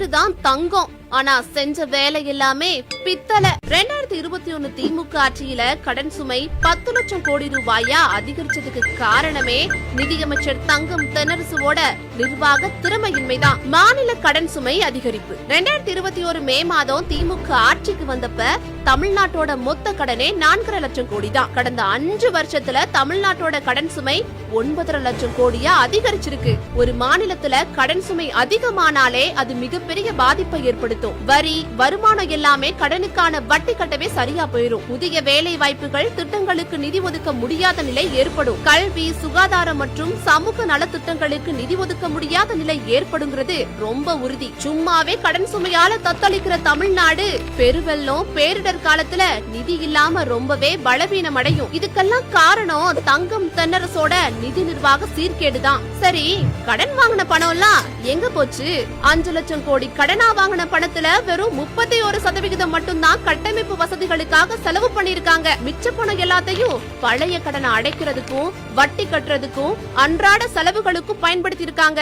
பேருதான் தங்கம், ஆனா செஞ்ச வேலை எல்லாமே பித்தளை. 2021 திமுக ஆட்சியில கடன் சுமை 10 லட்சம் கோடி ரூபாயா அதிகரிச்சதுக்கு காரணமே நிதியமைச்சர் தங்கம் தென்னரசுவோட நிர்வாக திறமையின்மைதான். மாநில கடன் சுமை அதிகரிப்பு. 2021 மே மாதம் திமுக ஆட்சிக்கு வந்தப்ப தமிழ்நாட்டோட மொத்த கடனே 4.5 லட்சம் கோடி தான். கடந்த 5 வருஷத்துல தமிழ்நாட்டோட கடன் சுமை 9.5 லட்சம் கோடியா அதிகரிச்சிருக்கு. ஒரு மாநிலத்துல கடன் சுமை அதிகமானாலே அது மிகப்பெரிய பாதிப்பை ஏற்படுத்தும். வரி வருமானம் எல்லாமே கடனுக்கான வட்டி கட்டவே சரியா போயிரும். புதிய வேலை வாய்ப்புகள் திட்டங்களுக்கு நிதி ஒதுக்க முடியாத நிலை ஏற்படும். கல்வி, சுகாதாரம் மற்றும் சமூக நலத்திட்டங்களுக்கு நிதி ஒதுக்க முடியாத நிலை ஏற்படுங்கிறது ரொம்ப உறுதி. சும்மாவே கடன் சுமையால தத்தளிக்கிற தமிழ்நாடு பெருவெள்ளம் பேரிடர் காலத்துல நிதி இல்லாம ரொம்பவே பலவீனம் அடையும். இதுக்கெல்லாம் காரணம் தங்கம் தென்னரசோட நிதி நிர்வாக சீர்கேடுதான். சரி, கடன் வாங்கின பணம் எல்லாம் எங்க போச்சு? 5 லட்சம் கோடி கடனா வாங்கின பணத்துல வெறும் 31% மட்டும்தான் கட்டமைப்பு வசதிகளுக்காக செலவு பண்ணிருக்காங்க. மிச்ச பணம் எல்லாத்தையும் பழைய கடனை அடைக்கிறதுக்கும் வட்டி கட்டுறதுக்கும் அன்றாட செலவுகளுக்கும் பயன்படுத்தி இருக்காங்க.